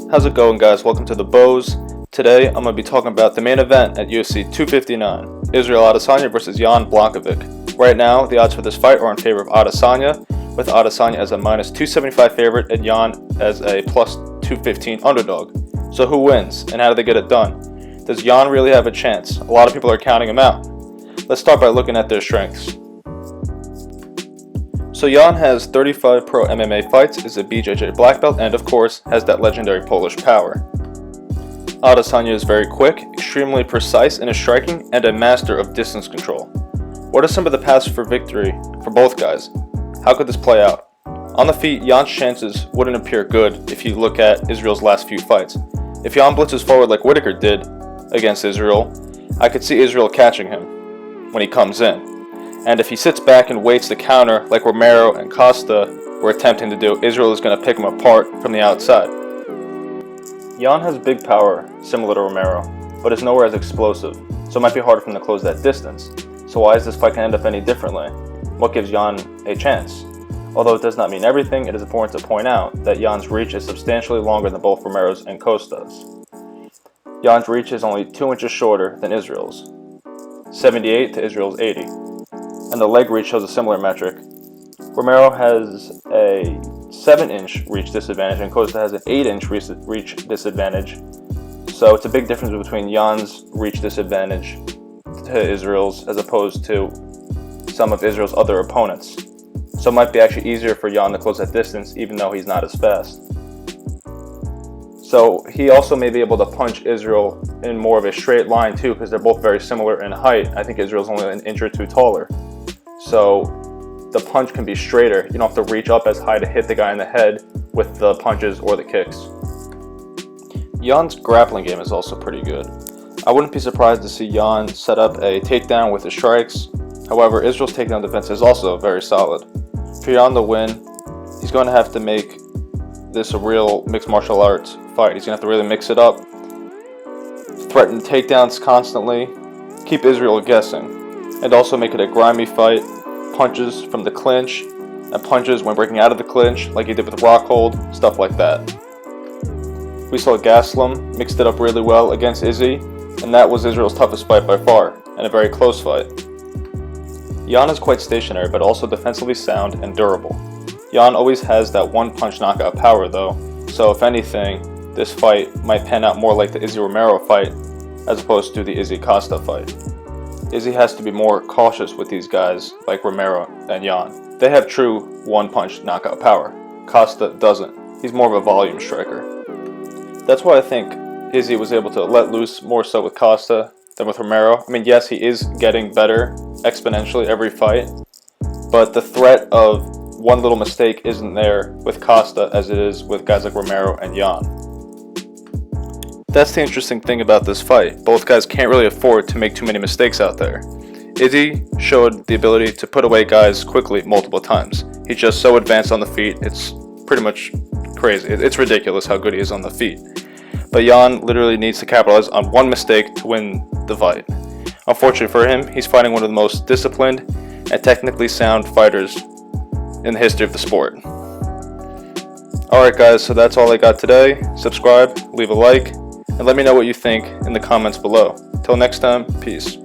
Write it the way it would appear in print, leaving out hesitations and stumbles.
How's it going, guys? Welcome to the Bows. Today I'm going to be talking about the main event at UFC 259, Israel Adesanya versus Jan Blachowicz. Right now, the odds for this fight are in favor of Adesanya, with Adesanya as a minus 275 favorite and Jan as a plus 215 underdog. So who wins, and how do they get it done? Does Jan really have a chance? A lot of people are counting him out. Let's start by looking at their strengths. So Jan has 35 pro MMA fights, is a BJJ black belt, and of course has that legendary Polish power. Adesanya is very quick, extremely precise in his striking, and a master of distance control. What are some of the paths for victory for both guys? How could this play out? On the feet, Jan's chances wouldn't appear good if you look at Israel's last few fights. If Jan blitzes forward like Whitaker did against Israel, I could see Israel catching him when he comes in. And if he sits back and waits to counter like Romero and Costa were attempting to do, Israel is going to pick him apart from the outside. Jan has big power, similar to Romero, but is nowhere as explosive, so it might be harder for him to close that distance. So why is this fight going to end up any differently? What gives Jan a chance? Although it does not mean everything, it is important to point out that Jan's reach is substantially longer than both Romero's and Costa's. Jan's reach is only 2 inches shorter than Israel's, 78 to Israel's 80. And the leg reach shows a similar metric. Romero has a 7-inch reach disadvantage and Costa has an 8-inch reach disadvantage. So it's a big difference between Jan's reach disadvantage to Israel's as opposed to some of Israel's other opponents. So it might be actually easier for Jan to close that distance even though he's not as fast. So he also may be able to punch Israel in more of a straight line too, because they're both very similar in height. I think Israel's only an inch or two taller. So the punch can be straighter. You don't have to reach up as high to hit the guy in the head with the punches or the kicks. Jan's grappling game is also pretty good. I wouldn't be surprised to see Jan set up a takedown with his strikes. However, Israel's takedown defense is also very solid. For Jan to win, he's going to have to make this a real mixed martial arts fight. He's going to have to really mix it up, threaten takedowns constantly, keep Israel guessing, and also make it a grimy fight. Punches from the clinch and punches when breaking out of the clinch like he did with Rockhold, stuff like that. We saw Gaslam mixed it up really well against Izzy, and that was Israel's toughest fight by far, and a very close fight. Jan is quite stationary but also defensively sound and durable. Jan always has that one-punch knockout power though, so if anything, this fight might pan out more like the Izzy Romero fight as opposed to the Izzy Costa fight. Izzy has to be more cautious with these guys like Romero and Jan. They have true one-punch knockout power. Costa doesn't. He's more of a volume striker. That's why I think Izzy was able to let loose more so with Costa than with Romero. I mean, yes, he is getting better exponentially every fight, but the threat of one little mistake isn't there with Costa as it is with guys like Romero and Jan. That's the interesting thing about this fight. Both guys can't really afford to make too many mistakes out there. Izzy showed the ability to put away guys quickly multiple times. He's just so advanced on the feet, it's pretty much crazy. It's ridiculous how good he is on the feet. But Jan literally needs to capitalize on one mistake to win the fight. Unfortunately for him, he's fighting one of the most disciplined and technically sound fighters in the history of the sport. Alright guys, so that's all I got today. Subscribe, leave a like, and let me know what you think in the comments below. Till next time, peace.